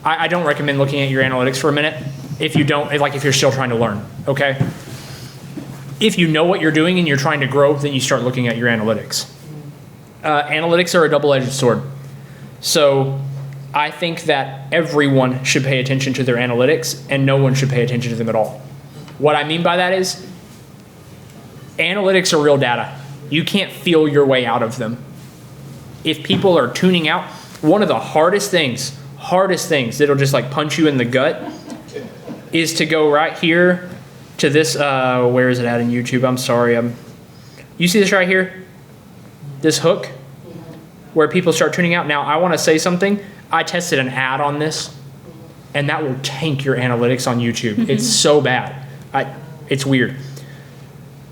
I don't recommend looking at your analytics for a minute if you're still trying to learn, okay? If you know what you're doing and you're trying to grow, then you start looking at your analytics. Analytics are a double-edged sword. So I think that everyone should pay attention to their analytics and no one should pay attention to them at all. What I mean by that is analytics are real data. You can't feel your way out of them. If people are tuning out, one of the hardest things that'll just like punch you in the gut is to go right here to this, where is it at in YouTube? I'm sorry. You see this right here? This hook where people start tuning out. Now, I want to say something. I tested an ad on this, and that will tank your analytics on YouTube. Mm-hmm. It's so bad. It's weird.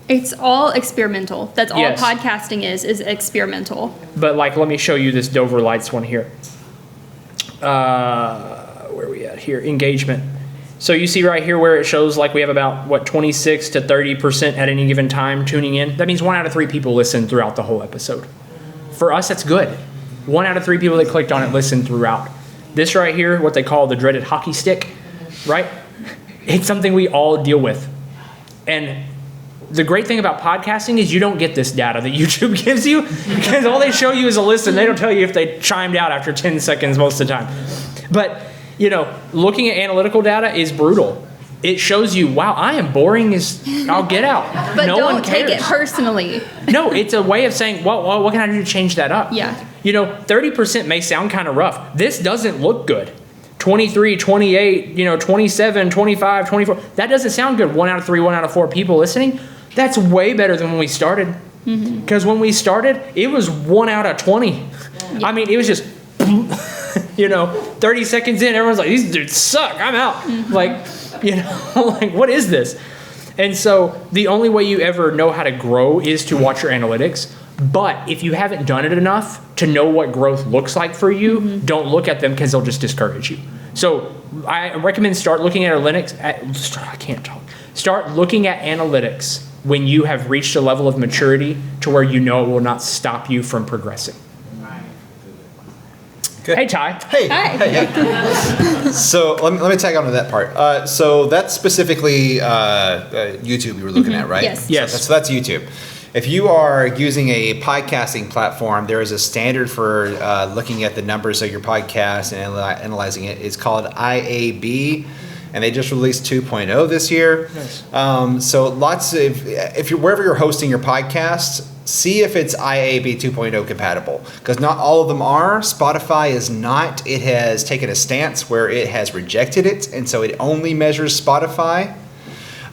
It's all experimental. That's all podcasting is experimental. But like, let me show you this Dover Lights one here. Where are we at here? Engagement. So you see right here where it shows like we have about, 26 to 30% at any given time tuning in. That means 1 out of 3 people listen throughout the whole episode. For us, that's good. 1 out of 3 people that clicked on it listened throughout. This right here, what they call the dreaded hockey stick, right? It's something we all deal with. And the great thing about podcasting is you don't get this data that YouTube gives you because all they show you is a listen. They don't tell you if they chimed out after 10 seconds most of the time. But looking at analytical data is brutal. It shows you, wow, I am boring as I'll get out. But don't take it personally. No, it's a way of saying, well, what can I do to change that up? Yeah. 30% may sound kind of rough. This doesn't look good. 23, 28, 27, 25, 24. That doesn't sound good. 1 out of 3, 1 out of 4 people listening. That's way better than when we started. Because when we started, it was 1 out of 20. Yeah. I mean, it was just 30 seconds in, everyone's like, these dudes suck, I'm out. Like, what is this? And so the only way you ever know how to grow is to watch your analytics. But if you haven't done it enough to know what growth looks like for you, don't look at them because they'll just discourage you. So I recommend start looking at Start looking at analytics when you have reached a level of maturity to where it will not stop you from progressing. Good. Hey, Ty. Hey. Hi. So let me tag on to that part. So that's specifically YouTube you were looking at, right? Yes. So that's YouTube. If you are using a podcasting platform, there is a standard for looking at the numbers of your podcast and analyzing it. It's called IAB, and they just released 2.0 this year. Nice. So if you're wherever you're hosting your podcast, see if it's IAB 2.0 compatible, because not all of them are. Spotify is not. It has taken a stance where it has rejected it, and so it only measures Spotify.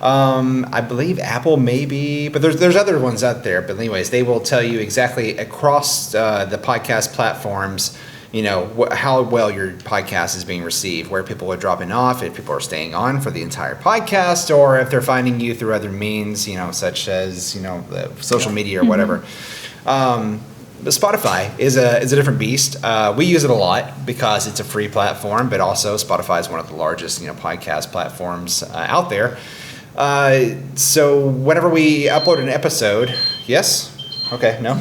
I believe Apple maybe, but there's other ones out there. But anyways, they will tell you exactly across the podcast platforms, how well your podcast is being received, where people are dropping off, if people are staying on for the entire podcast, or if they're finding you through other means, such as the social media or whatever. But Spotify is a different beast. We use it a lot because it's a free platform, but also Spotify is one of the largest podcast platforms out there. So whenever we upload an episode, yes? Okay, no?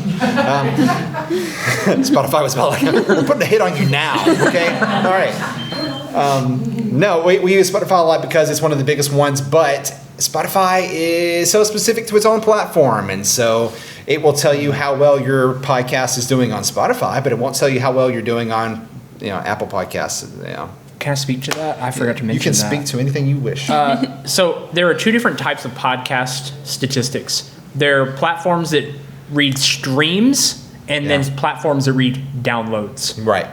Spotify was about like, we're putting a hit on you now, okay? All right. No, we use Spotify a lot because it's one of the biggest ones, but Spotify is so specific to its own platform, and so it will tell you how well your podcast is doing on Spotify, but it won't tell you how well you're doing on, Apple Podcasts, Can I speak to that? I forgot to mention that. You can speak to anything you wish. So there are 2 different types of podcast statistics. There are platforms that read streams and then platforms that read downloads. Right.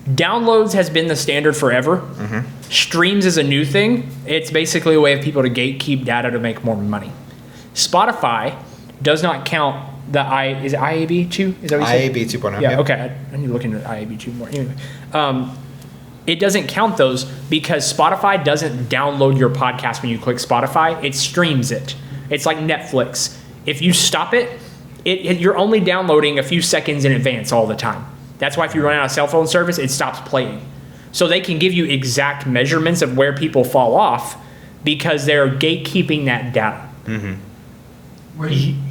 Downloads has been the standard forever. Mm-hmm. Streams is a new thing. It's basically a way of people to gatekeep data to make more money. Spotify does not count is it IAB 2? Is that what you said? IAB 2.0. Yeah, okay. I need to look into IAB 2 more. Anyway. It doesn't count those because Spotify doesn't download your podcast when you click Spotify. It streams it. It's like Netflix. If you stop it, you're only downloading a few seconds in advance all the time. That's why if you run out of cell phone service, it stops playing. So they can give you exact measurements of where people fall off because they're gatekeeping that data. Mm-hmm.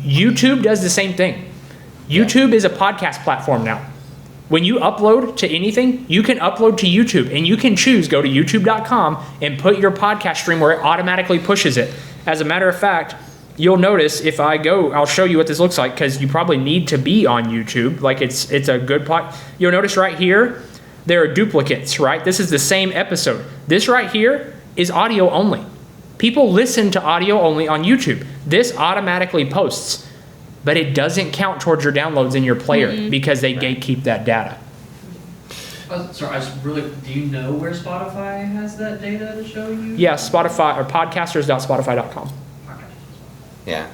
YouTube does the same thing. YouTube is a podcast platform now. When you upload to anything, you can upload to YouTube, and you can choose, go to youtube.com and put your podcast stream where it automatically pushes it. As a matter of fact, you'll notice if I go, I'll show you what this looks like, because you probably need to be on YouTube. Like it's a good pod. You'll notice right here, there are duplicates, right? This is the same episode. This right here is audio only. People listen to audio only on YouTube. This automatically posts, but it doesn't count towards your downloads in your player because they gatekeep that data. Sorry, do you know where Spotify has that data to show you? Yeah, Spotify or podcasters.spotify.com. Yeah.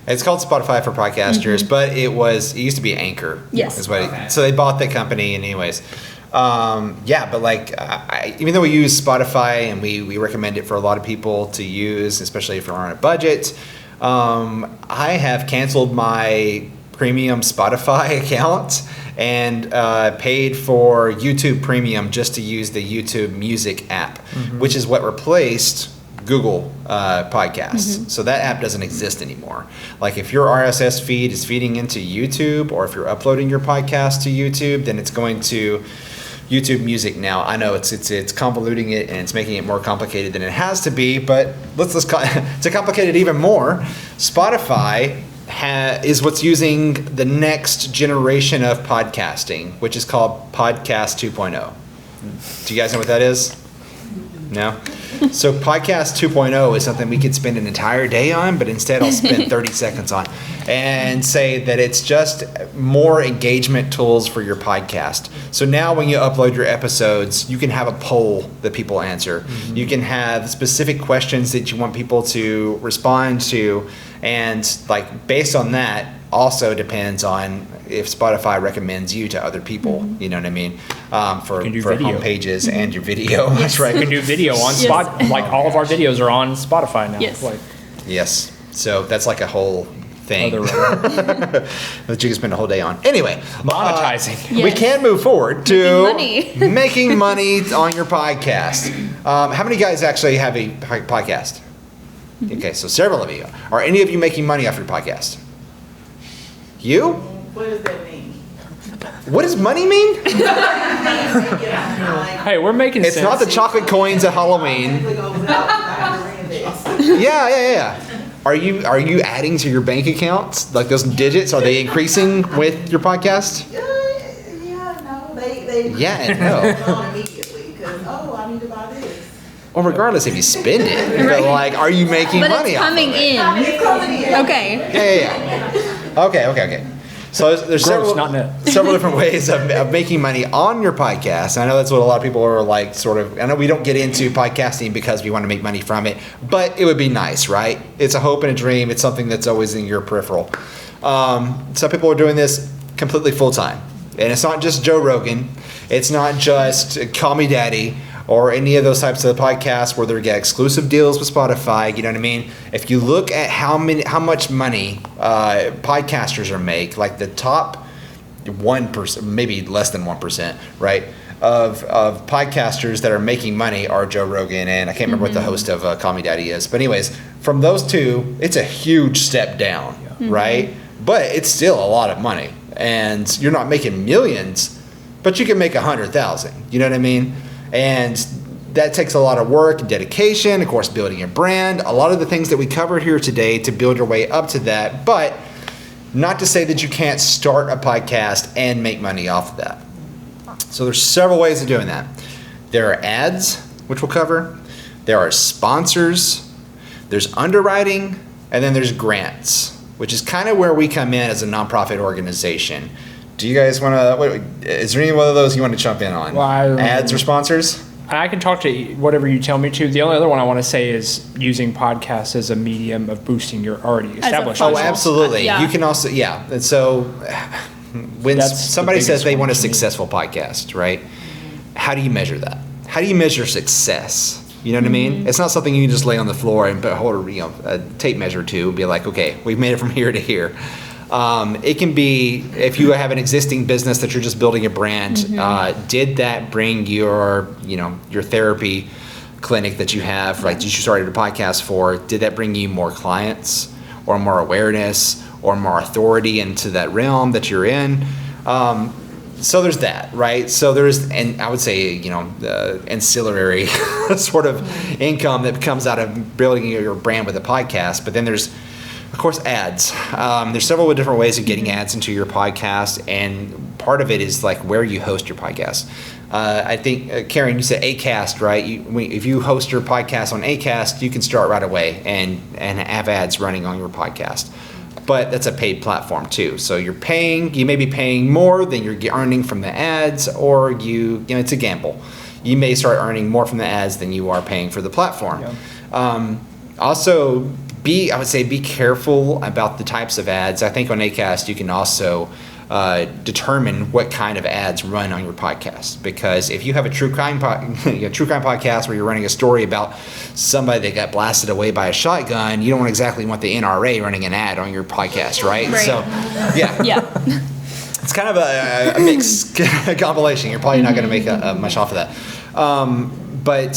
It's called Spotify for podcasters, but it used to be Anchor. Yes. So they bought the company anyways. But like, even though we use Spotify and we recommend it for a lot of people to use, especially if we're on a budget, I have canceled my premium Spotify account and paid for YouTube Premium just to use the YouTube Music app, which is what replaced Google Podcasts. So that app doesn't exist anymore. Like if your RSS feed is feeding into YouTube, or if you're uploading your podcast to YouTube, then it's going to YouTube Music now. I know it's convoluting it and it's making it more complicated than it has to be, but to complicate it even more, Spotify is what's using the next generation of podcasting, which is called Podcast 2.0. Do you guys know what that is? No? So Podcast 2.0 is something we could spend an entire day on, but instead I'll spend 30 seconds on and say that it's just more engagement tools for your podcast. So now when you upload your episodes, you can have a poll that people answer. You can have specific questions that you want people to respond to, and like based on that also depends on if Spotify recommends you to other people, you know what I mean? For home pages and your video. That's right. You can do video on Spotify. Like all of our videos are on Spotify now. Yes. Yes. So that's like a whole thing that you can spend a whole day on. Anyway, monetizing. We can move forward to Making money. making money on your podcast. How many guys actually have a podcast? Okay, so several of you. Are any of you making money off your podcast? You? What does that mean? What does money mean? Hey, we're making It's sense. not the chocolate coins at Halloween. Yeah. Are you adding to your bank account? Like those digits, are they increasing with your podcast? They Yeah and no. on immediately because I need to buy this. Well, regardless if you spend it, but like, are you making But money it's off coming of it? in. It's coming in. Okay. Yeah. Okay. So there's Gross, not net. several different ways of making money on your podcast. I know that's what a lot of people are like, sort of. I know we don't get into podcasting because we want to make money from it, but it would be nice, right? It's a hope and a dream. It's something that's always in your peripheral. Some people are doing this completely full time, and it's not just Joe Rogan. It's not just Call Me Daddy or any of those types of podcasts where they get exclusive deals with Spotify. You know what I mean? If you look at how much money podcasters are make, like the top 1%, maybe less than 1%, right, of podcasters that are making money are Joe Rogan and I can't remember what the host of Call Me Daddy is. But anyways, from those two, it's a huge step down, right? But it's still a lot of money, and you're not making millions, but you can make 100,000. You know what I mean? And that takes a lot of work and dedication, of course, building your brand, a lot of the things that we covered here today to build your way up to that. But not to say that you can't start a podcast and make money off of that. So there's several ways of doing that. There are ads, which we'll cover. There are sponsors. There's underwriting. And then there's grants, which is kind of where we come in as a nonprofit organization. Do you guys want to, is there any one of those you want to jump in on? Well, Ads or sponsors? I can talk to whatever you tell me to. The only other one I want to say is using podcasts as a medium of boosting your already established funnel. Oh, business. absolutely. Yeah. You can also, And so when That's the somebody says biggest they one want a to me. successful podcast, right? How do you measure that? How do you measure success? You know what I mean? It's not something you can just lay on the floor and hold a tape measure to and be like, okay, we've made it from here to here. It can be if you have an existing business that you're just building a brand. Did that bring your therapy clinic that you have, right? That you started a podcast for? Did that bring you more clients or more awareness or more authority into that realm that you're in? so there's that, right? So there's, and I would say, the ancillary sort of income that comes out of building your brand with a podcast. But then there's, of course, ads. There's several different ways of getting ads into your podcast, and part of it is like where you host your podcast. I think, Karen, you said Acast, right? If you host your podcast on Acast, you can start right away and have ads running on your podcast. But that's a paid platform too. So you may be paying more than you're earning from the ads, or it's a gamble. You may start earning more from the ads than you are paying for the platform. Yeah. Also, I would say be careful about the types of ads. I think on Acast you can also determine what kind of ads run on your podcast, because if you have a true crime podcast where you're running a story about somebody that got blasted away by a shotgun, you don't exactly want the NRA running an ad on your podcast, right? So, yeah, it's kind of a mixed compilation. You're probably not going to make much off of that. But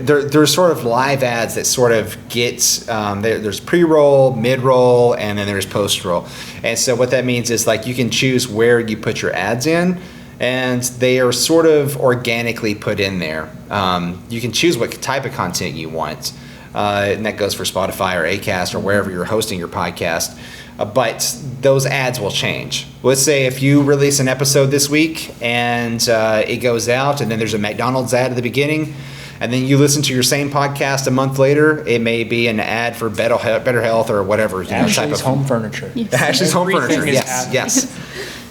there's sort of live ads that sort of get, there's pre-roll, mid-roll, and then there's post-roll. And so what that means is like you can choose where you put your ads in, and they are sort of organically put in there. You can choose what type of content you want, and that goes for Spotify or Acast or wherever you're hosting your podcast. But those ads will change. Let's say if you release an episode this week and it goes out, and then there's a McDonald's ad at the beginning, and then you listen to your same podcast a month later, it may be an ad for Better Health or whatever. Ashley's Home Furniture. Ashley's Home Furniture, yes.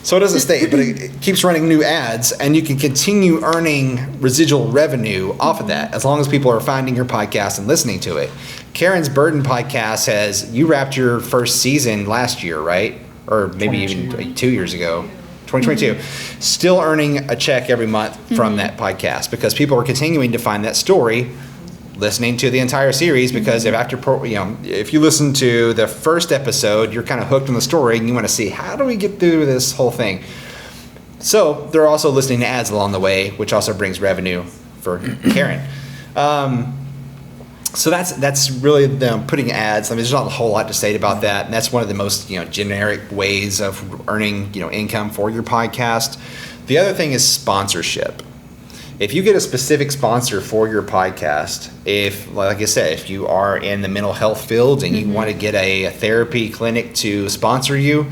So it doesn't state, but it keeps running new ads, and you can continue earning residual revenue off of that as long as people are finding your podcast and listening to it. Karen's Burden podcast you wrapped your first season last year, right? Or maybe even like 2 years ago, 2022. Still earning a check every month from that podcast because people are continuing to find that story, listening to the entire series, because if you listen to the first episode, you're kind of hooked on the story and you want to see, how do we get through this whole thing? So they're also listening to ads along the way, which also brings revenue for Karen. So that's really them putting ads. I mean, there's not a whole lot to say about that, and that's one of the most generic ways of earning income for your podcast. The other thing is sponsorship. If you get a specific sponsor for your podcast, like I said, if you are in the mental health field and you want to get a therapy clinic to sponsor you,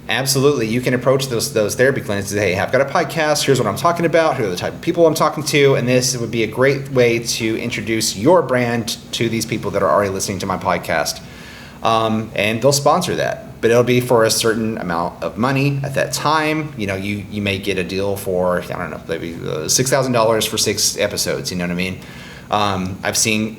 absolutely, you can approach those therapy clinics and say, hey, I've got a podcast, here's what I'm talking about, here are the type of people I'm talking to, and this would be a great way to introduce your brand to these people that are already listening to my podcast. And they'll sponsor that. But it'll be for a certain amount of money at that time. You may get a deal for, I don't know, maybe $6,000 for 6 episodes, you know what I mean? I've seen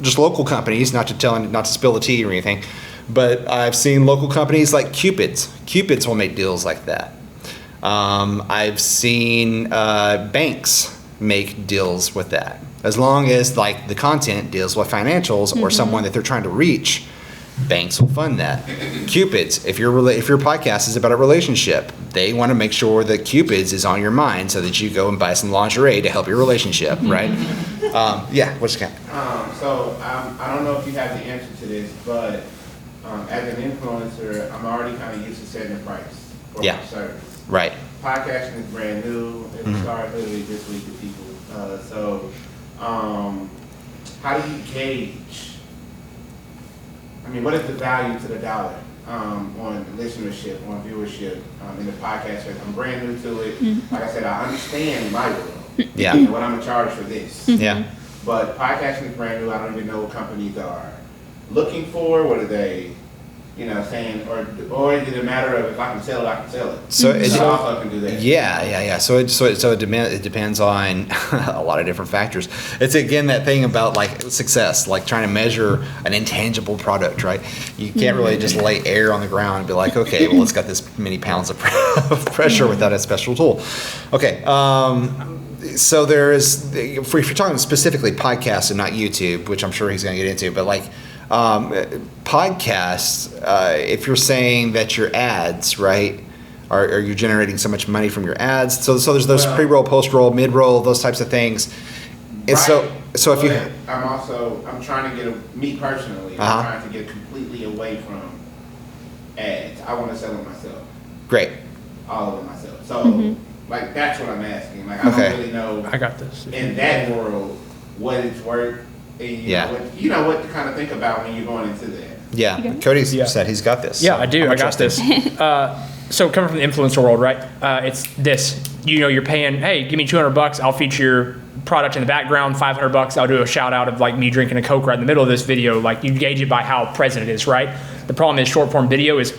just local companies, not to spill the tea or anything, but I've seen local companies like Cupids. Cupids will make deals like that. I've seen banks make deals with that. As long as like the content deals with financials or someone that they're trying to reach, banks will fund that. Cupids, if your podcast is about a relationship, they want to make sure that Cupids is on your mind so that you go and buy some lingerie to help your relationship, right? What's the So I don't know if you have the answer to this, but as an influencer, I'm already kind of used to setting a price for my service. Right. Podcasting is brand new. It started literally this week with people. How do you gauge? I mean, what is the value to the dollar on listenership, on viewership in the podcast space? I'm brand new to it. Like I said, I understand my role. Yeah. And what I'm in charge for this. Yeah. But podcasting is brand new. I don't even know what companies are looking for. What are they, saying? Or is it a matter of if I can sell it, I can sell it. So I also can do that. Yeah. So it depends on a lot of different factors. It's again that thing about like success, like trying to measure an intangible product, right? You can't really just lay air on the ground and be like, okay, well, it's got this many pounds of pressure without a special tool. Okay. So there is, if you're talking specifically podcasts and not YouTube, which I'm sure he's going to get into, but like podcasts, if you're saying that your ads, right, are you generating so much money from your ads? So there's those pre-roll, post-roll, mid-roll, those types of things. And right. so if you, I'm trying to get me personally, I'm trying to get completely away from ads. I want to sell it myself. Great. All of it myself. So, like, that's what I'm asking. Like, I Okay. don't really know I got this. in that world what it's worth. And you know what to kind of think about when you're going into that. Yeah, Okay. Cody Yeah. said he's got this. Yeah, so I do. I'm I got trusting. this. So coming from the influencer world, right? It's this. You're paying. Hey, give me $200. I'll feature your product in the background. $500. I'll do a shout out of like me drinking a Coke right in the middle of this video. Like you gauge it by how present it is, right? The problem is short form video is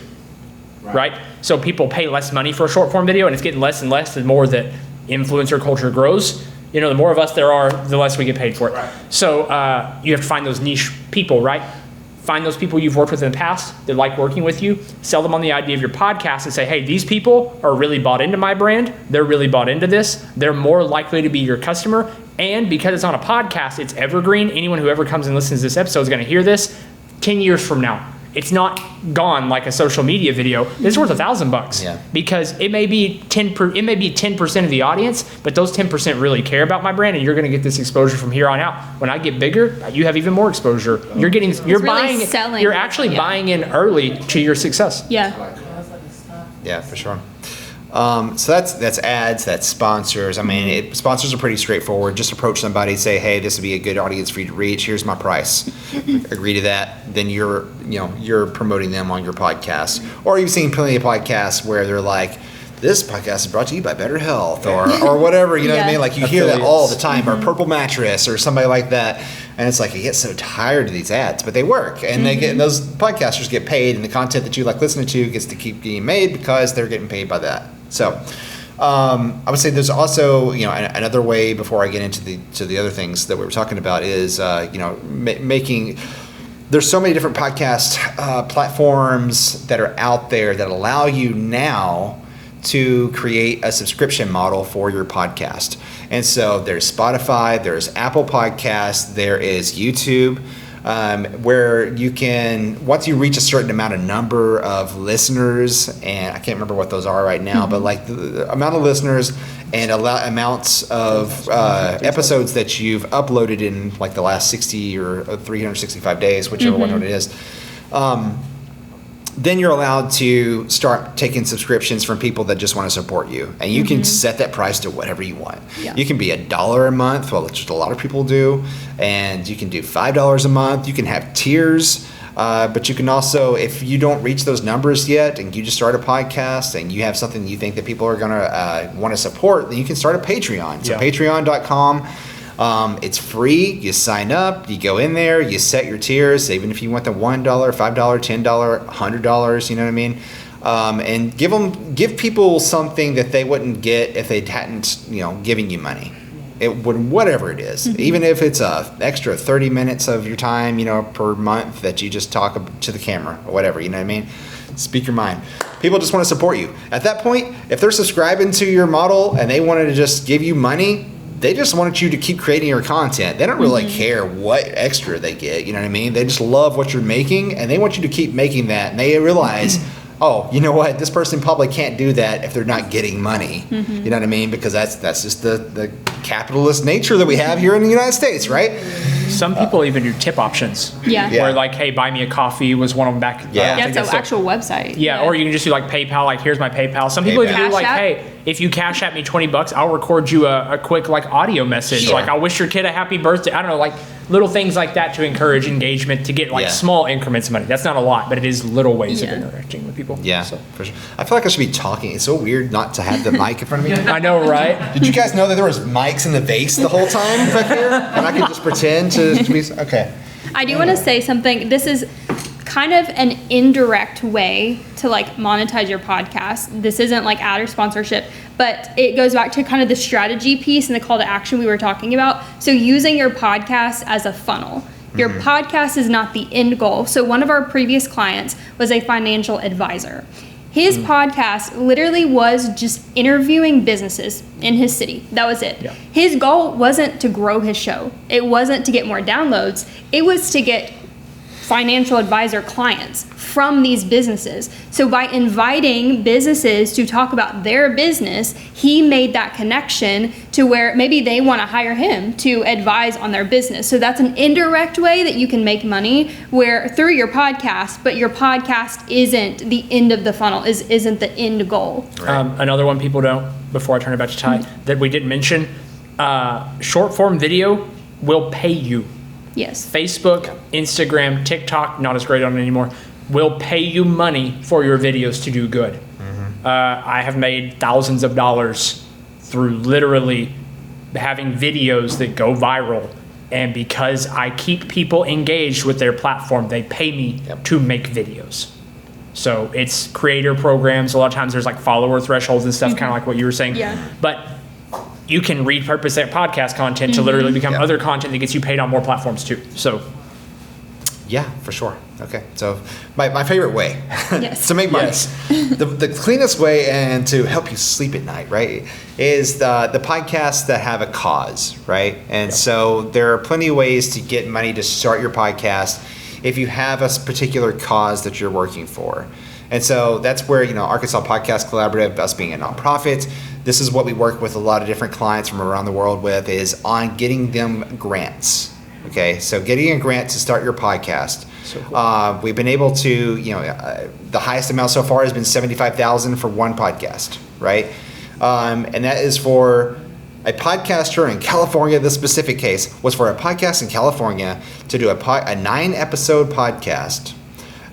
right. So people pay less money for a short form video, and it's getting less and less the more that influencer culture grows. The more of us there are, the less we get paid for it. Right. So you have to find those niche people, right? Find those people you've worked with in the past that like working with you, sell them on the idea of your podcast and say, hey, these people are really bought into my brand. They're really bought into this. They're more likely to be your customer. And because it's on a podcast, it's evergreen. Anyone who ever comes and listens to this episode is going to hear this 10 years from now. It's not gone like a social media video. It's worth $1,000 Yeah. because it may be 10% of the audience, but those 10% really care about my brand, and you're going to get this exposure from here on out. When I get bigger, you have even more exposure. You're really buying, selling. you're actually Yeah. buying in early to your success. Yeah. Yeah, for sure. So that's ads, that's sponsors. I mean, sponsors are pretty straightforward. Just approach somebody, say, hey, this would be a good audience for you to reach. Here's my price. Agree to that. Then you're promoting them on your podcast. Or you've seen plenty of podcasts where they're like, this podcast is brought to you by Better Health or whatever, you know what I Yeah. mean? Like you hear that Affiliates. all the time, or Purple Mattress or somebody like that. And it's like, I get so tired of these ads, but they work. And those podcasters get paid, and the content that you like listening to gets to keep getting made because they're getting paid by that. So I would say there's also, another way before I get into the other things that we were talking about is, making, there's so many different podcast platforms that are out there that allow you now to create a subscription model for your podcast. And so there's Spotify, there's Apple Podcasts, there is YouTube, where you can, once you reach a certain amount of number of listeners, and I can't remember what those are right now, but like the amount of listeners and amounts of episodes that you've uploaded in like the last 60 or 365 days, whichever one it is, then you're allowed to start taking subscriptions from people that just want to support you. And you can set that price to whatever you want. Yeah. You can be $1 a month, well, which a lot of people do. And you can do $5 a month. You can have tiers. But you can also, if you don't reach those numbers yet and you just start a podcast and you have something you think that people are going to want to support, then you can start a Patreon. So Yeah. patreon.com. It's free. You sign up, you go in there, you set your tiers, even if you want the $1, $5, $10, $100, you know what I mean? And give people something that they wouldn't get if they hadn't, giving you money. Whatever it is, even if it's a extra 30 minutes of your time, per month that you just talk to the camera or whatever, you know what I mean? Speak your mind. People just want to support you. At that point, if they're subscribing to your model and they wanted to just give you money, they just wanted you to keep creating your content. They don't really care what extra they get, you know what I mean? They just love what you're making, and they want you to keep making that, and they realize, oh, you know what? This person probably can't do that if they're not getting money. You know what I mean? Because that's just the capitalist nature that we have here in the United States, right? Some people even do tip options. Yeah. Yeah. Where like, hey, buy me a coffee was one of them back. Yeah. I Yeah, think it's that's an actual website. Yeah, or you can just do like PayPal, like here's my PayPal. Some people even PayPal. do like, Cash App? hey, if you cash at me $20, I'll record you a quick like audio message. Sure. Like I'll wish your kid a happy birthday. I don't know, like little things like that to encourage engagement to get like Yeah. small increments of money. That's not a lot, but it is little ways of Yeah. interacting with people. Yeah, So. for sure. I feel like I should be talking. It's so weird not to have the mic in front of me. I know, right? Did you guys know that there was mics in the vase the whole time back here? And I could just pretend to be, okay. I do want to say something. This is kind of an indirect way to like monetize your podcast. This isn't like ad or sponsorship, but it goes back to kind of the strategy piece and the call to action we were talking about. So using your podcast as a funnel. Your podcast is not the end goal. So one of our previous clients was a financial advisor. His podcast literally was just interviewing businesses in his city. That was it. Yeah. His goal wasn't to grow his show. It wasn't to get more downloads. It was to get financial advisor clients from these businesses. So by inviting businesses to talk about their business, he made that connection to where maybe they want to hire him to advise on their business. So that's an indirect way that you can make money where through your podcast, but your podcast isn't the end of the funnel, isn't the end goal. Another one people don't, before I turn it back to Ty, that we didn't mention, short form video will pay you. Yes. Facebook, Instagram, TikTok, not as great on it anymore, will pay you money for your videos to do good. I have made thousands of dollars through literally having videos that go viral. And because I keep people engaged with their platform, they pay me to make videos. So it's creator programs. A lot of times there's like follower thresholds and stuff, kind of like what you were saying. Yeah. But you can repurpose that podcast content to literally become other content that gets you paid on more platforms too. So Yeah, for sure. Okay, so my favorite way Yes. to make money, Yes. the cleanest way and to help you sleep at night, right, is the podcasts that have a cause, right? And so there are plenty of ways to get money to start your podcast if you have a particular cause that you're working for. And so that's where, Arkansas Podcast Collaborative, us being a nonprofit, this is what we work with a lot of different clients from around the world with, is on getting them grants. Okay, so getting a grant to start your podcast. So cool. We've been able to, the highest amount so far has been $75,000 for one podcast, right? And that is for a podcaster in California. This specific case was for a podcast in California to do a 9-episode podcast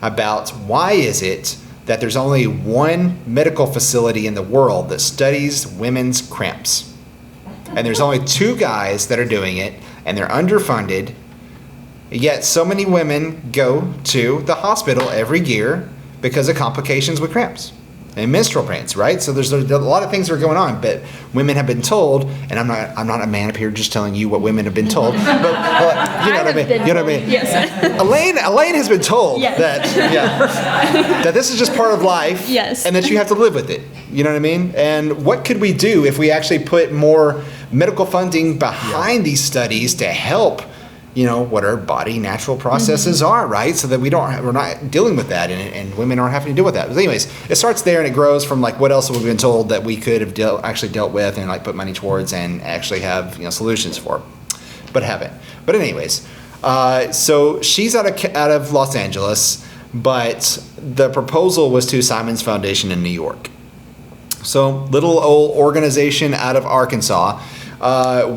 about why is it that there's only one medical facility in the world that studies women's cramps. And there's only 2 guys that are doing it, and they're underfunded. Yet so many women go to the hospital every year because of complications with cramps and menstrual pains, right? So there's a lot of things that are going on, but women have been told, and I'm not a man up here just telling you what women have been told, but you know what I mean. You know what I mean? Yes. Elaine has been told Yes. that this is just part of life, Yes. and that you have to live with it. You know what I mean? And what could we do if we actually put more medical funding behind these studies to help, what our body natural processes are, right? So that we're not dealing with that, and women aren't having to deal with that. But anyways, it starts there and it grows from like what else have we been told that we could have dealt with and like put money towards and actually have solutions for, but haven't. But anyways, so she's out of Los Angeles, but the proposal was to Simon's Foundation in New York. So little old organization out of Arkansas.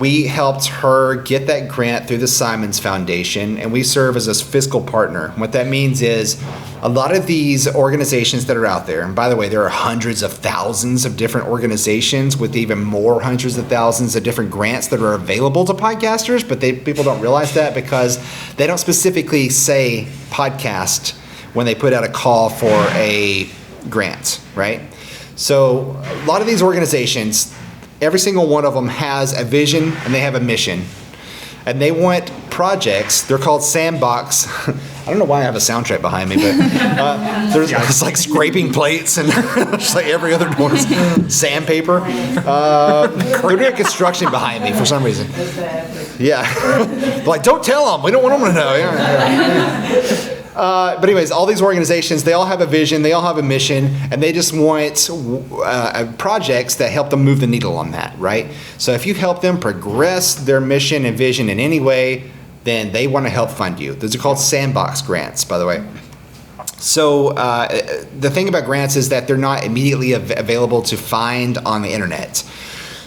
We helped her get that grant through the Simons Foundation, and we serve as a fiscal partner. What that means is a lot of these organizations that are out there, and by the way, there are hundreds of thousands of different organizations with even more hundreds of thousands of different grants that are available to podcasters, but people don't realize that because they don't specifically say podcast when they put out a call for a grant, right? So a lot of these organizations, every single one of them has a vision and they have a mission. And they want projects, they're called sandbox. I don't know why I have a soundtrack behind me, but it's like scraping plates and just like every other one's sandpaper. They're doing construction behind me for some reason. Yeah. Like, don't tell them, we don't want them to know. Yeah. But anyways, all these organizations, they all have a vision, they all have a mission, and they just want projects that help them move the needle on that, right? So if you help them progress their mission and vision in any way, then they want to help fund you. Those are called sandbox grants, by the way. So the thing about grants is that they're not immediately available to find on the internet.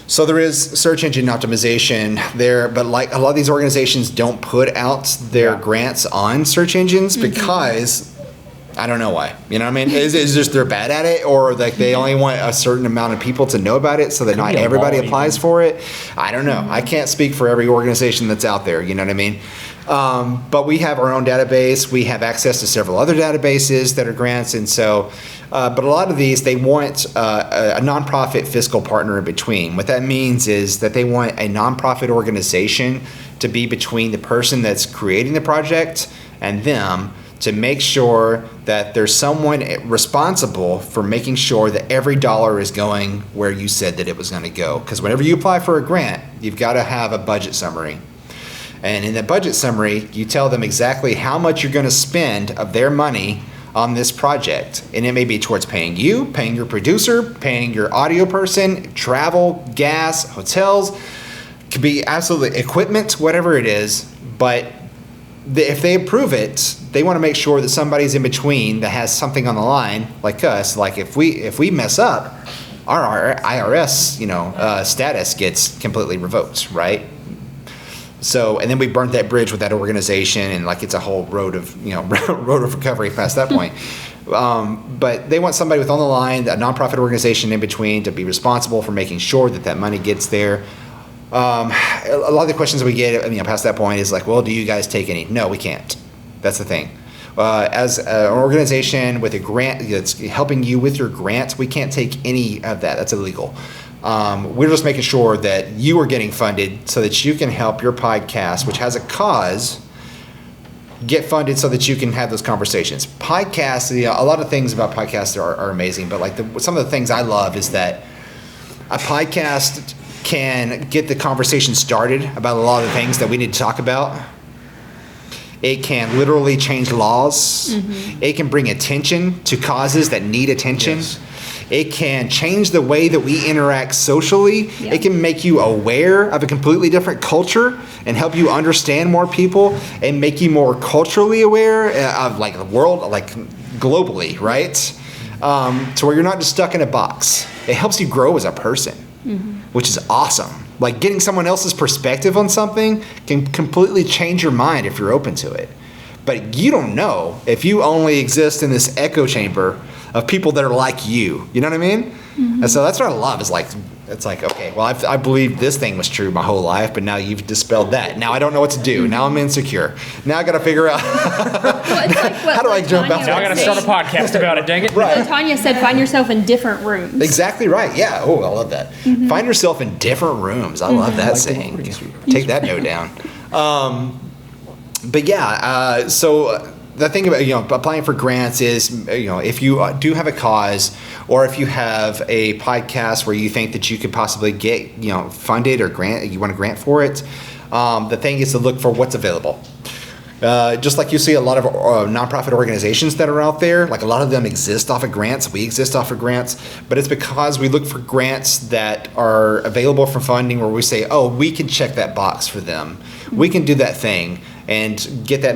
So there is search engine optimization there, but like a lot of these organizations don't put out their grants on search engines because I don't know why. You know what I mean? Is just they're bad at it, or like they only want a certain amount of people to know about it so that not everybody applies for it? I don't know. I can't speak for every organization that's out there. You know what I mean? But we have our own database. We have access to several other databases that are grants. And so, but a lot of these, they want a nonprofit fiscal partner in between. What that means is that they want a nonprofit organization to be between the person that's creating the project and them, to make sure that there's someone responsible for making sure that every dollar is going where you said that it was going to go. Because whenever you apply for a grant, you've got to have a budget summary. And in the budget summary, you tell them exactly how much you're going to spend of their money on this project. And it may be towards paying you, paying your producer, paying your audio person, travel, gas, hotels, could be absolutely equipment, whatever it is. But if they approve it, they want to make sure that somebody's in between that has something on the line, like us. Like if we mess up, our IRS, status gets completely revoked, right? So, and then we burnt that bridge with that organization, and like it's a whole road of recovery past that point. But they want somebody with on the line, a nonprofit organization in between, to be responsible for making sure that money gets there. A lot of the questions we get, past that point is like, well, do you guys take any? No, we can't. That's the thing. As an organization with a grant that's helping you with your grant, we can't take any of that. That's illegal. We're just making sure that you are getting funded so that you can help your podcast, which has a cause, get funded so that you can have those conversations. Podcasts, a lot of things about podcasts are amazing, but like some of the things I love is that a podcast can get the conversation started about a lot of the things that we need to talk about. It can literally change laws. Mm-hmm. It can bring attention to causes that need attention. Yes. It can change the way that we interact socially. Yeah. It can make you aware of a completely different culture and help you understand more people and make you more culturally aware of like the world, like globally, right? To where you're not just stuck in a box. It helps you grow as a person, which is awesome. Like getting someone else's perspective on something can completely change your mind if you're open to it. But you don't know if you only exist in this echo chamber of people that are like you. You know what I mean? Mm-hmm. And so that's what I love is like, it's like, okay, well, I believed this thing was true my whole life, but now you've dispelled that. Now I don't know what to do. Now I'm insecure. Now I got to figure out how do I jump out? Now I got to start a podcast about it, dang it. Right. Tanya said, find yourself in different rooms. Exactly right. Yeah. Oh, I love that. Mm-hmm. Find yourself in different rooms. I love that saying. Take that note down. But yeah, so the thing about applying for grants is if you do have a cause or if you have a podcast where you think that you could possibly get funded or you want a grant for it, the thing is to look for what's available. Just like you see a lot of nonprofit organizations that are out there, like a lot of them exist off of grants. We exist off of grants, but it's because we look for grants that are available for funding where we say, oh, we can check that box for them. We can do that thing and get that,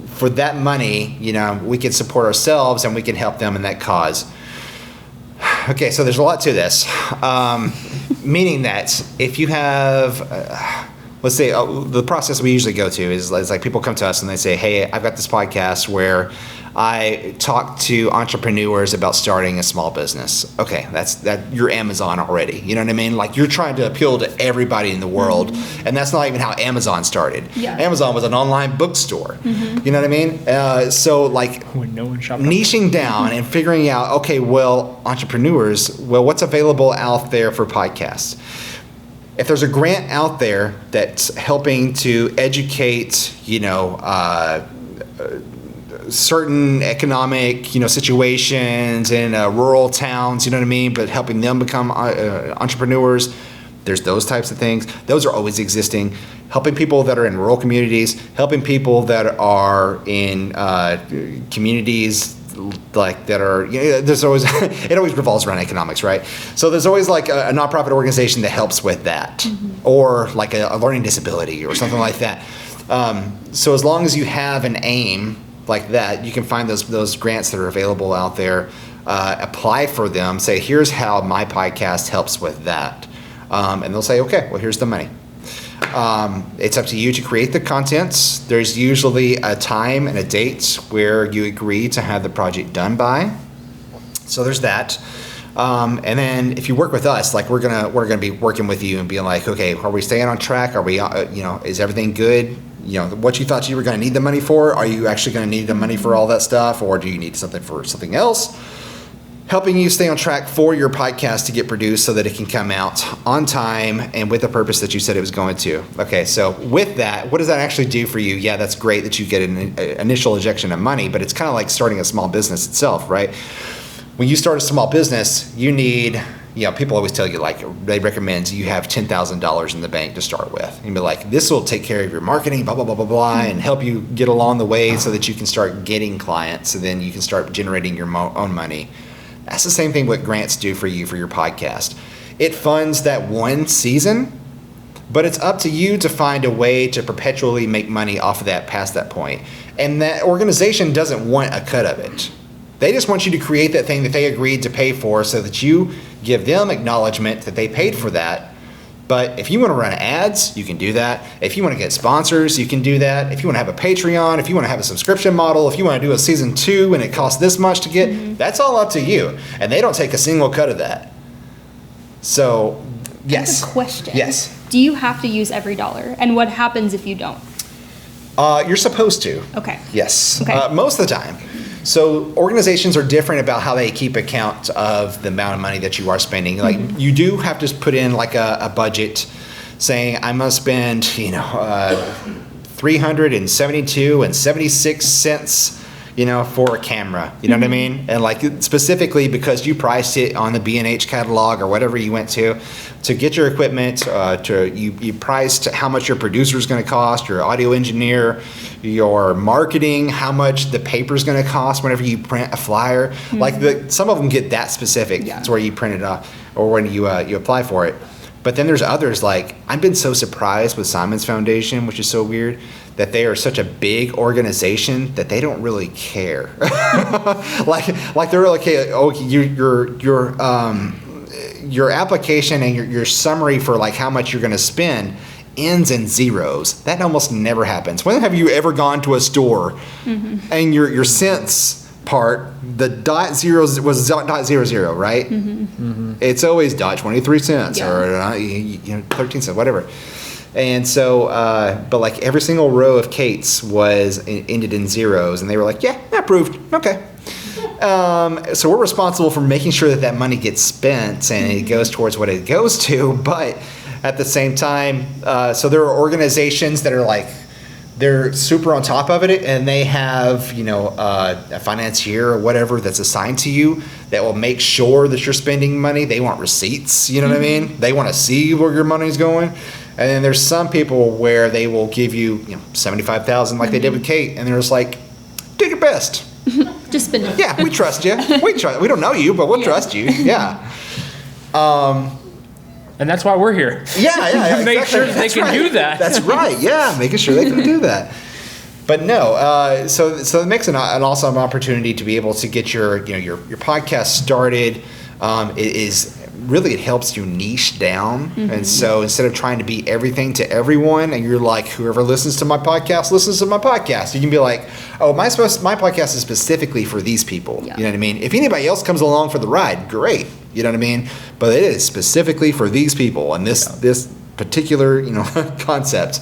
for that money, we can support ourselves and we can help them in that cause. Okay, so there's a lot to this. Meaning that if you have, let's say the process we usually go to is like people come to us and they say, hey, I've got this podcast where I talk to entrepreneurs about starting a small business. Okay, you're Amazon already. You know what I mean? Like you're trying to appeal to everybody in the world, and that's not even how Amazon started. Yeah. Amazon was an online bookstore. Mm-hmm. You know what I mean? So like when no one shopped niching down and figuring out, okay, well, entrepreneurs, what's available out there for podcasts? If there's a grant out there that's helping to educate, certain economic, situations in rural towns, you know what I mean, but helping them become entrepreneurs, there's those types of things. Those are always existing. Helping people that are in rural communities, helping people that are in communities like that are, there's always, it always revolves around economics, right? So there's always like a nonprofit organization that helps with that, or like a learning disability or something like that. So as long as you have an aim like that, you can find those grants that are available out there, apply for them, say, here's how my podcast helps with that. And they'll say, okay, well, here's the money. It's up to you to create the contents. There's usually a time and a date where you agree to have the project done by. So there's that. And then if you work with us, like we're gonna be working with you and being like, okay, are we staying on track? Are we, is everything good? What you thought you were going to need the money for, are you actually going to need the money for all that stuff, or do you need something for something else? Helping you stay on track for your podcast to get produced so that it can come out on time and with the purpose that you said it was going to. Okay, so with that, what does that actually do for you? Yeah, that's great that you get an initial injection of money, but it's kind of like starting a small business itself, right? When you start a small business, you need people always tell you, like, they recommend you have $10,000 in the bank to start with. And be like, this will take care of your marketing, blah, blah, blah, blah, blah, and help you get along the way so that you can start getting clients, and then you can start generating your own money. That's the same thing what grants do for you for your podcast. It funds that one season, but it's up to you to find a way to perpetually make money off of that past that point. And that organization doesn't want a cut of it. They just want you to create that thing that they agreed to pay for so that you give them acknowledgement that they paid for that. But if you want to run ads, you can do that. If you want to get sponsors, you can do that. If you want to have a Patreon, if you want to have a subscription model, if you want to do a season 2 and it costs this much to get, that's all up to you. And they don't take a single cut of that. So, yes. I have a question. Yes. Do you have to use every dollar? And what happens if you don't? You're supposed to. Okay. Yes. Okay. Most of the time. So organizations are different about how they keep account of the amount of money that you are spending. Like you do have to put in like a budget saying I must spend, $372.76, for a camera. You know what I mean? And like specifically because you priced it on the B&H catalog or whatever you went to get your equipment, you priced how much your producer is going to cost, your audio engineer, your marketing, how much the paper is going to cost whenever you print a flyer. Like some of them get that specific. Yeah. It's where you print it off or when you apply for it. But then there's others like I've been so surprised with Simon's Foundation, which is so weird, that they are such a big organization that they don't really care. like they're like, okay, your application and your summary for like how much you're going to spend ends in zeros. That almost never happens. When have you ever gone to a store and your cents part, the dot zeros was dot 00, right? It's always dot 23 cents or 13 cents, whatever. And so, but like every single row of Kate's ended in zeros, and they were like, yeah, approved, okay. So we're responsible for making sure that money gets spent and it goes towards what it goes to, but at the same time, so there are organizations that are like, they're super on top of it, and they have, a financier or whatever that's assigned to you that will make sure that you're spending money. They want receipts, you know what I mean? They want to see where your money's going. And then there's some people where they will give you, $75,000 like they did with Kate, and they're just like, do your best. Just spend it. Yeah, we trust you. We don't know you, but we'll trust you. Yeah. And that's why we're here. Yeah. Make sure they can do that. That's right. Yeah, making sure they can do that. But no, so it makes an awesome opportunity to be able to get your podcast started. It helps you niche down. And so instead of trying to be everything to everyone, and you're like, whoever listens to my podcast listens to my podcast, you can be like, oh, my podcast is specifically for these people. Yeah. You know what I mean? If anybody else comes along for the ride, great. You know what I mean? But it is specifically for these people and this particular concept.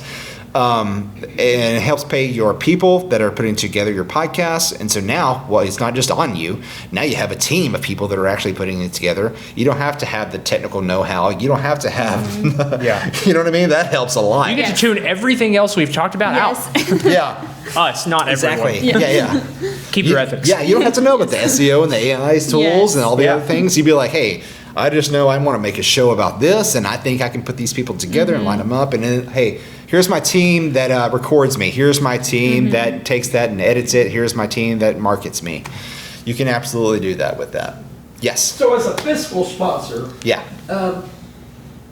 And it helps pay your people that are putting together your podcast. And so now, it's not just on you. Now you have a team of people that are actually putting it together. You don't have to have the technical know-how. You don't have to have, you know what I mean? That helps a lot. You get to tune everything else we've talked about out. Yeah. Us, not everyone. Exactly. Yeah. Keep your ethics. Yeah, you don't have to know about the SEO and the AI tools and all the other things. You'd be like, hey, I just know I want to make a show about this, and I think I can put these people together and line them up. And then, hey, here's my team that records me. Here's my team that takes that and edits it. Here's my team that markets me. You can absolutely do that with that. Yes. So as a fiscal sponsor, Yeah.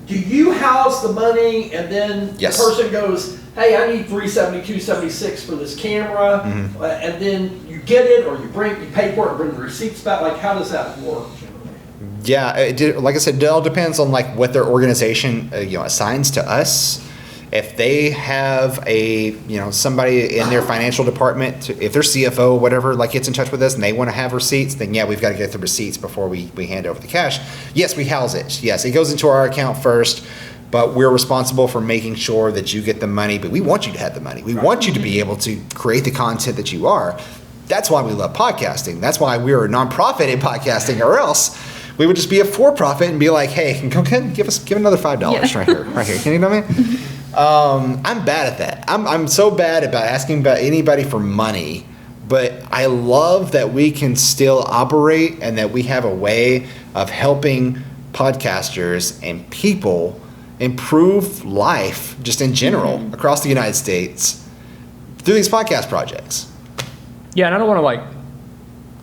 do you house the money and then Yes. the person goes, hey, I need $372.76 for this camera, and then you get it, or you pay for it and bring the receipts back? Like, how does that work generally? Yeah, like I said, it all depends on like what their organization assigns to us. If they have somebody in their financial department, if their CFO or whatever gets in touch with us and they want to have receipts, then we've got to get the receipts before we hand over the cash. Yes, we house it. Yes, it goes into our account first, but we're responsible for making sure that you get the money. But we want you to have the money. We want you to be able to create the content that you are. That's why we love podcasting. That's why we're a nonprofit in podcasting, or else we would just be a for-profit and be like, hey, go ahead and give another $5 right here. Can you know what I mean? I'm bad at that. I'm so bad about asking about anybody for money, but I love that we can still operate and that we have a way of helping podcasters and people improve life just in general across the United States through these podcast projects. Yeah, and I don't want to like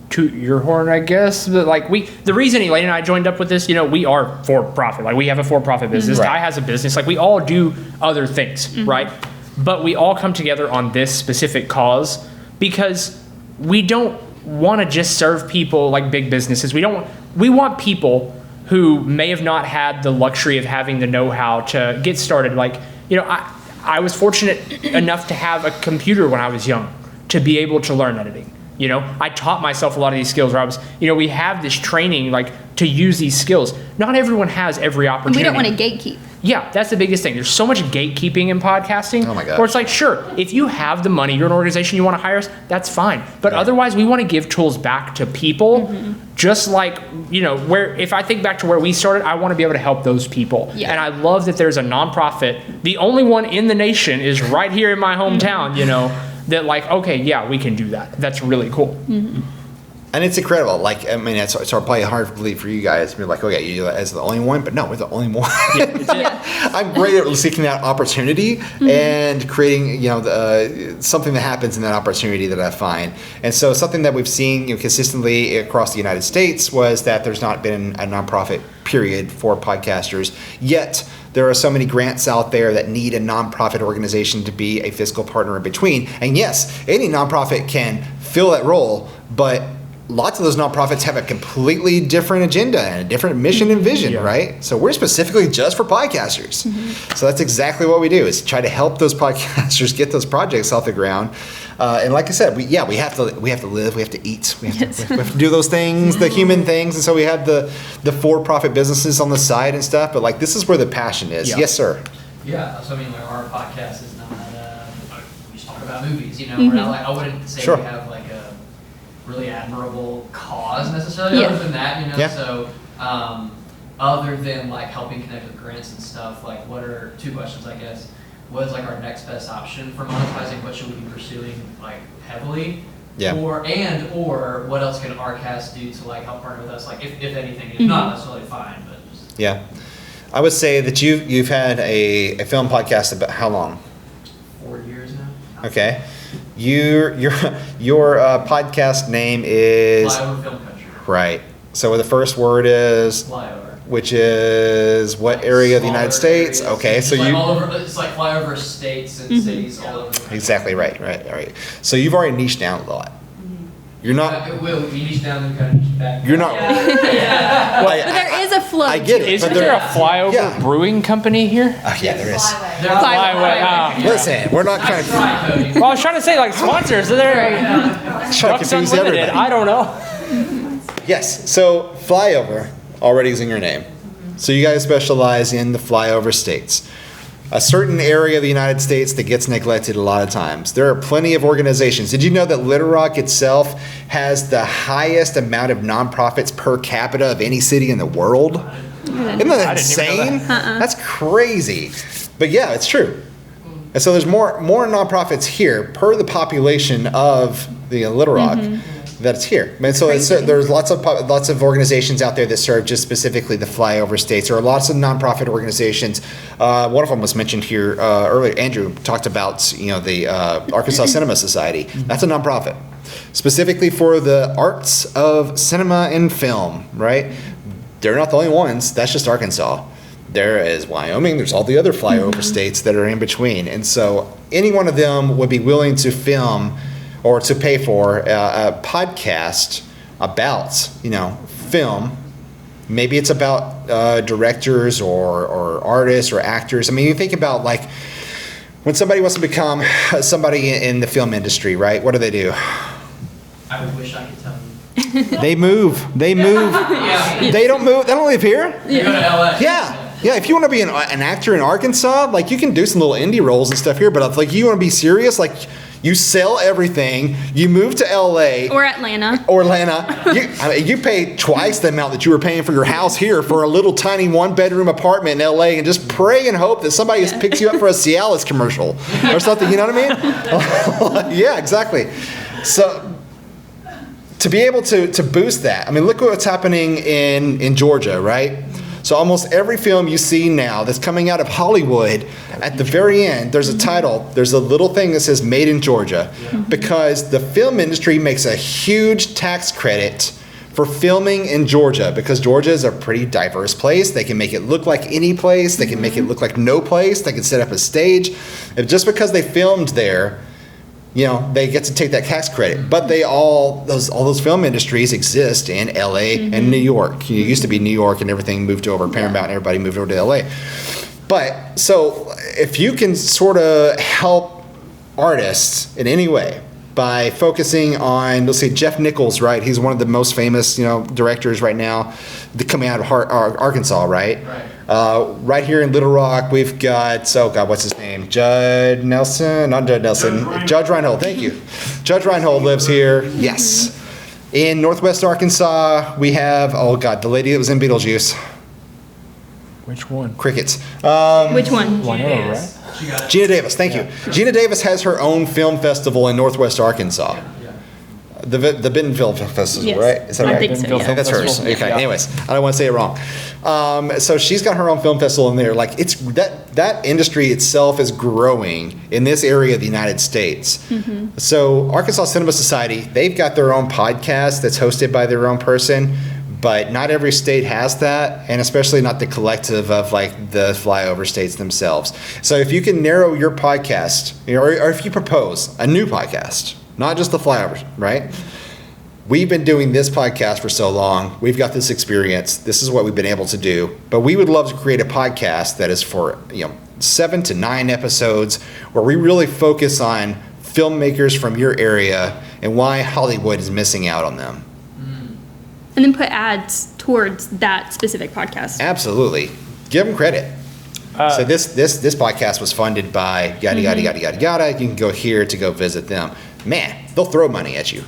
toot your horn, I guess, but like the reason Elaine and I joined up with this, we are for profit. Like we have a for-profit business. Right. Guy has a business. Like we all do other things, right? But we all come together on this specific cause because we don't want to just serve people like big businesses. We want people who may have not had the luxury of having the know-how to get started. Like, I was fortunate enough to have a computer when I was young to be able to learn editing. I taught myself a lot of these skills where I was, we have this training like to use these skills. Not everyone has every And opportunity. we don't want to gatekeep. Yeah, that's the biggest thing. There's so much gatekeeping in podcasting. Oh my gosh. Where it's like, sure, if you have the money, you're an organization, you want to hire us, that's fine. But otherwise, we want to give tools back to people. Just like, where if I think back to where we started, I want to be able to help those people. Yeah. And I love that there's a nonprofit. The only one in the nation is right here in my hometown, that like, okay, yeah, we can do that. That's really cool. And it's incredible. Like, I mean, it's probably hard to believe for you guys to be like, okay, you as the only one, but no, we're the only one. I'm great at seeking out opportunity and creating, something that happens in that opportunity that I find. And so something that we've seen consistently across the United States was that there's not been a nonprofit period for podcasters, yet there are so many grants out there that need a nonprofit organization to be a fiscal partner in between. And yes, any nonprofit can fill that role, but lots of those nonprofits have a completely different agenda and a different mission and vision, right? So we're specifically just for podcasters. So that's exactly what we do, is try to help those podcasters get those projects off the ground. And like I said, we have to live, we have to eat, we have to do those things, the human things. And so we have the for-profit businesses on the side and stuff. But like, this is where the passion is. Yeah. Yes, sir. Yeah, so I mean, like our podcast is not, we just talk about movies, we're not like, I wouldn't say Sure. we have like a really admirable cause necessarily, Yeah. other than that, Yeah. so, other than like helping connect with grants and stuff, like what are, two questions, I guess, what is like our next best option for monetizing, what should we be pursuing like heavily? Yeah. Or what else can RCast do to like help partner with us, like if anything, if not necessarily fine, but just. Yeah. I would say that you've had a film podcast about how long? 4 years now. Okay. Your podcast name is Flyover Film Country. right. So the first word is, Flyover. which is what area of the United Smaller States? areas. Okay, It's so like you all over, it's like flyover states and cities all over. the country. exactly right. All right. So you've already niched down a lot. You're not. It will. We niche down and kind of niche back. You're not. But there is a flow. I get it. Isn't but there there- a flyover Yeah. brewing company here? Oh, yeah, there is. They're Flyway. Listen, we're not trying Nice to try, Cody. Well, I was trying to say like sponsors. So they're try to Ducks confuse Unlimited. everybody. I don't know. Yes. So flyover already is in your name. So you guys specialize in the flyover states. A certain area of the United States that gets neglected a lot of times. There are plenty of organizations. Did you know that Little Rock itself has the highest amount of nonprofits per capita of any city in the world? Isn't that I didn't even know insane? That's crazy. But yeah, it's true. And so there's more nonprofits here per the population of the Little Rock that's here. And so there's lots of organizations out there that serve just specifically the flyover states. There are lots of nonprofit organizations. One of them was mentioned here earlier. Andrew talked about the Arkansas Cinema Society. That's a nonprofit specifically for the arts of cinema and film. Right? They're not the only ones. That's just Arkansas. There is Wyoming. There's all the other flyover states that are in between. And so any one of them would be willing to film or to pay for a podcast about, film. Maybe it's about directors or artists or actors. I mean, you think about like when somebody wants to become somebody in the film industry, right? What do? I wish I could tell you. They move. Yeah. They don't move. They don't live here. You go to LA. Yeah, if you want to be an actor in Arkansas, like you can do some little indie roles and stuff here, but if like you want to be serious, like you sell everything, you move to LA Or Atlanta. or Atlanta, you pay twice the amount that you were paying for your house here for a little tiny 1-bedroom apartment in LA and just pray and hope that somebody just picks you up for a Cialis commercial or something, you know what I mean? Yeah, exactly. So to be able to boost that, I mean, look what's happening in Georgia, right? So almost every film you see now that's coming out of Hollywood, at the very end, there's a title, there's a little thing that says Made in Georgia, because the film industry makes a huge tax credit for filming in Georgia, because Georgia is a pretty diverse place. They can make it look like any place. They can make it look like no place. They can set up a stage. And just because they filmed there, you know, they get to take that tax credit. But they all those film industries exist in LA and New York. It used to be New York, and everything moved over Paramount, and everybody moved over to LA. But so if you can sort of help artists in any way by focusing on, let's say, Jeff Nichols, right? He's one of the most famous, you know, directors right now, coming out of Arkansas, right? Right. Right here in Little Rock, we've got, oh God, what's his name? Judd Nelson, not Judd Nelson, Judge Reinhold. Thank you. Judge Reinhold lives here. Yes. In Northwest Arkansas, we have, oh God, the lady that was in Beetlejuice. Which one? Crickets. Which one? Winona, right? She got it. Gina Davis, thank you. Gina Davis has her own film festival in Northwest Arkansas. Yeah. The Bentonville Festival, Yes. right? Is that I right? think so, Bentonville yeah. I think that's hers. Festival. Okay. Yeah. Anyways, I don't want to say it wrong. So she's got her own film festival in there. Like it's that industry itself is growing in this area of the United States. So Arkansas Cinema Society, they've got their own podcast that's hosted by their own person. But not every state has that, and especially not the collective of like the flyover states themselves. So if you can narrow your podcast, you know, or if you propose a new podcast, not just the flyovers, right? We've been doing this podcast for so long. We've got this experience. This is what we've been able to do. But we would love to create a podcast that is for 7 to 9 episodes where we really focus on filmmakers from your area and why Hollywood is missing out on them. And then put ads towards that specific podcast. Absolutely. Give them credit. So this podcast was funded by yada, yada, yada, yada, yada. You can go here to go visit them. Man, they'll throw money at you.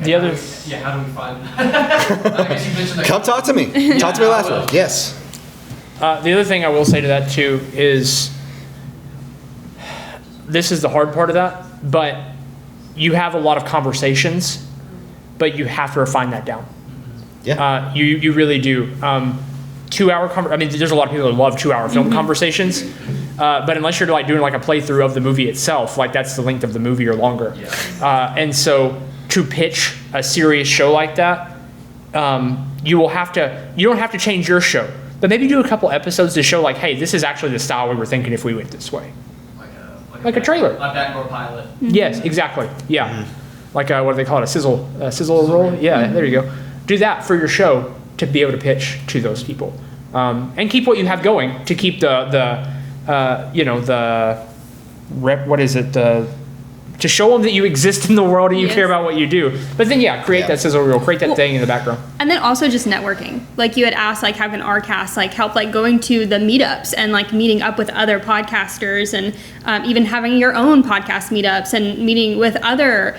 The other, Yeah, how do we find that? I guess you mentioned the. Come talk to me. Talk to me I last will. week. Yes. the other thing I will say to that too is, this is the hard part of that, but you have a lot of conversations, but you have to refine that down. Yeah. You really do. 2 hour I mean, there's a lot of people that love 2 hour film conversations, but unless you're like doing like a playthrough of the movie itself, like that's the length of the movie or longer. Yeah. And so to pitch a serious show like that, you don't have to change your show, but maybe do a couple episodes to show like, hey, this is actually the style we were thinking if we went this way. Like a trailer. A backdoor pilot. Yes, exactly. Yeah. Like what do they call it? A sizzle roll? Yeah, there you go. Do that for your show to be able to pitch to those people. And keep what you have going to keep the to show them that you exist in the world and you Yes. care about what you do. But then create that sizzle reel, create that Well, thing in the background. And then also just networking. Like you had asked, like having RCast, like help like going to the meetups and like meeting up with other podcasters and even having your own podcast meetups and meeting with other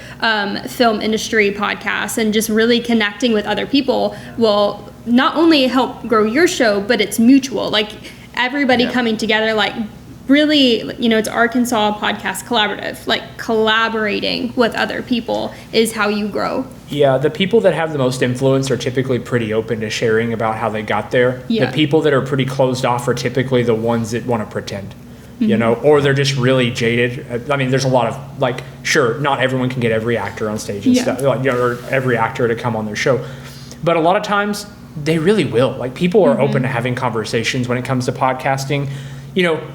film industry podcasts and just really connecting with other people will not only help grow your show, but it's mutual. Like everybody Yeah. coming together, like really, it's Arkansas Podcast Collaborative. Like collaborating with other people is how you grow. Yeah, the people that have the most influence are typically pretty open to sharing about how they got there. Yeah. The people that are pretty closed off are typically the ones that want to pretend, or they're just really jaded. I mean, there's a lot of sure, not everyone can get every actor on stage and Yeah. stuff, or every actor to come on their show, but a lot of times they really will. Like people are open to having conversations when it comes to podcasting.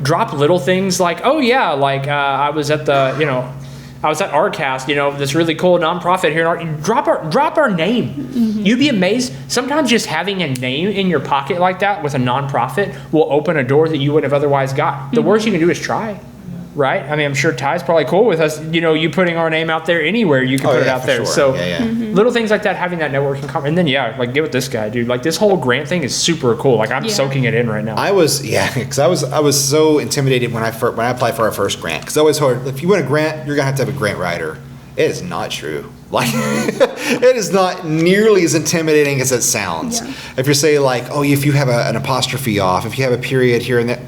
Drop little things like, oh yeah, I was at RCast, this really cool nonprofit here. Drop our name. You'd be amazed. Sometimes just having a name in your pocket like that with a nonprofit will open a door that you wouldn't have otherwise got. The worst you can do is try, right? I mean, I'm sure Ty's probably cool with us, you putting our name out there anywhere you can put it out for there. sure. So yeah. little things like that, having that networking and then get with this guy, dude. Like this whole grant thing is super cool. Like I'm Yeah. soaking it in right now. I was so intimidated when I applied for our first grant, because I always heard if you win a grant, you're gonna have to have a grant writer. It is not true. Like it is not nearly as intimidating as it sounds. Yeah. If you say if you have an apostrophe off, if you have a period here and there.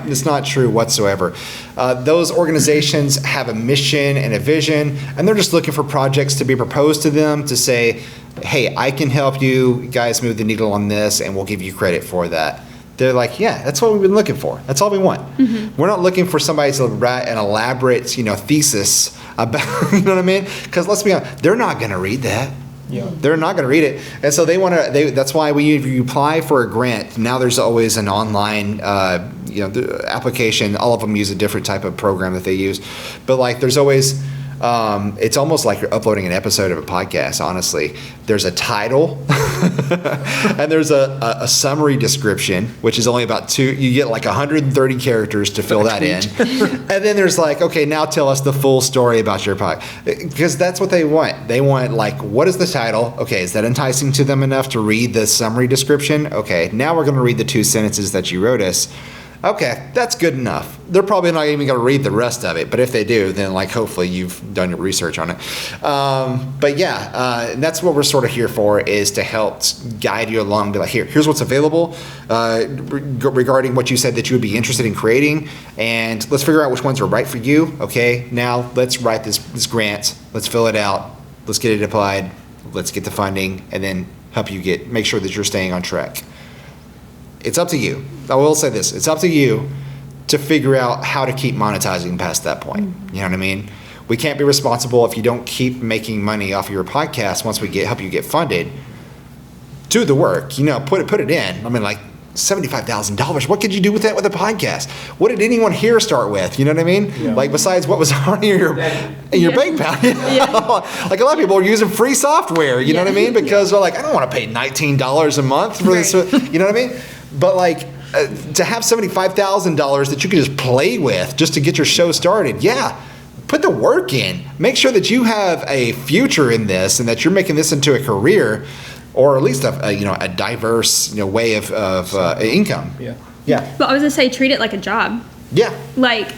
It's not true whatsoever. Those organizations have a mission and a vision, and they're just looking for projects to be proposed to them to say, hey, I can help you guys move the needle on this, and we'll give you credit for that. They're like, yeah, that's what we've been looking for. That's all we want. We're not looking for somebody to write an elaborate, thesis about, you know what I mean? Because let's be honest, they're not going to read that. Yeah. They're not going to read it. And so they want to, that's why when you apply for a grant, now there's always an online, the application. All of them use a different type of program that they use. But like, there's always, it's almost like you're uploading an episode of a podcast, honestly. There's a title and there's a summary description, which is only about you get like 130 characters to fill that in. And then there's like, okay, now tell us the full story about your podcast. Because that's what they want. They want like, what is the title? Okay, is that enticing to them enough to read the summary description? Okay, now we're going to read the 2 sentences that you wrote us. Okay, that's good enough. They're probably not even going to read the rest of it, but if they do, then like hopefully you've done your research on it. But yeah, and that's what we're sort of here for, is to help guide you along. Be like, here's what's available regarding what you said that you would be interested in creating, and let's figure out which ones are right for you. Okay, now let's write this grant. Let's fill it out. Let's get it applied. Let's get the funding, and then help you make sure that you're staying on track. It's up to you. I will say this. It's up to you to figure out how to keep monetizing past that point. You know what I mean? We can't be responsible if you don't keep making money off of your podcast once we help you get funded. Do the work. Put it in. I mean, like $75,000. What could you do with that with a podcast? What did anyone here start with? You know what I mean? Yeah. Like besides what was on your bank account. Like a lot of people are using free software. You know what I mean? Because they're like, I don't want to pay $19 a month for this. You know what I mean? But like to have $75,000 that you can just play with just to get your show started, put the work in. Make sure that you have a future in this and that you're making this into a career, or at least a diverse way of income. Yeah. But I was gonna say, treat it like a job. Yeah. Like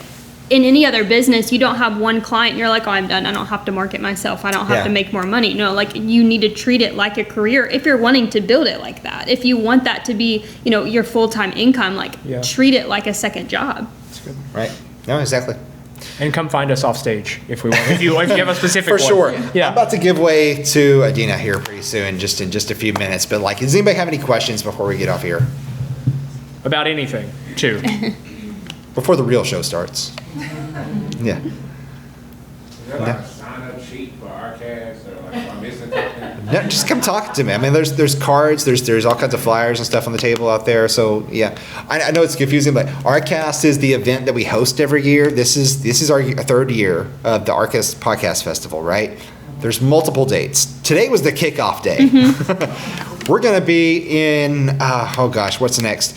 in any other business, you don't have one client and you're like, oh, I'm done. I don't have to market myself. I don't have to make more money. No, like you need to treat it like a career if you're wanting to build it like that. If you want that to be, your full-time income, treat it like a second job. That's good. Right. No, exactly. And come find us off stage if we want. If you have a specific For one. sure. Yeah. I'm about to give way to Adina here pretty soon, just in just a few minutes. But like, does anybody have any questions before we get off here? About anything, too. Before the real show starts. Yeah. Is there like a sign-up sheet for Arcast, or like, am I missing something? No, just come talk to me. I mean, there's cards, there's all kinds of flyers and stuff on the table out there. So yeah, I know it's confusing, but Arcast is the event that we host every year. This is our third year of the Arcast Podcast Festival, right? There's multiple dates. Today was the kickoff day. We're gonna be in what's next?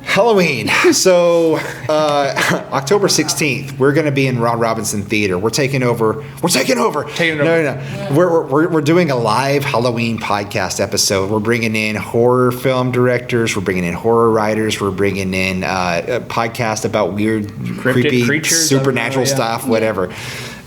Halloween. So October 16th, we're going to be in Rod Robinson Theater. We're taking over. No. We're doing a live Halloween podcast episode. We're bringing in horror film directors. We're bringing in horror writers. We're bringing in a podcast about weird, creepy, creatures, supernatural stuff, whatever.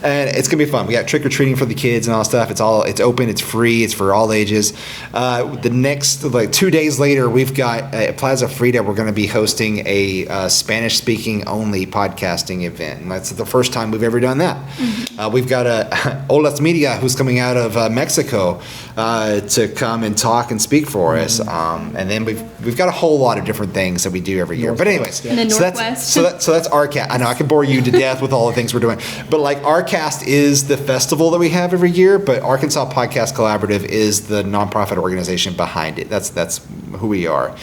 And it's gonna be fun. We got trick or treating for the kids and all that stuff. It's open, it's free, it's for all ages. The next 2 days later, we've got at Plaza Frida. We're gonna be hosting a Spanish speaking only podcasting event, and that's the first time we've ever done that. We've got Olas Media, who's coming out of Mexico, to come and talk and speak for us. And then we've got a whole lot of different things that we do every year. But anyways, in the Northwest. So that's Arcast. I know I can bore you to death with all the things we're doing, but like Arcast is the festival that we have every year, but Arkansas Podcast Collaborative is the nonprofit organization behind it. That's who we are.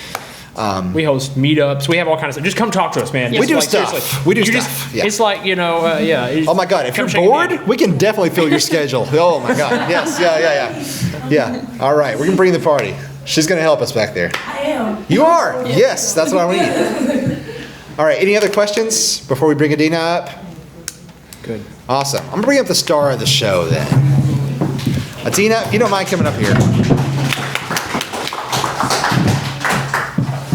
We host meetups. We have all kinds of stuff. Just come talk to us, man. We do stuff. Seriously. We do You stuff. Just, It's like, Oh my God, if come you're shake a bored, hand. we can definitely fill your schedule. Oh my God, yes, yeah. All right, we're gonna bring the party. She's gonna help us back there. I am. You are? Yes, that's what I need. All right, any other questions before we bring Adina up? Good. Awesome. I'm gonna bring up the star of the show then. Adina, if you don't mind coming up here.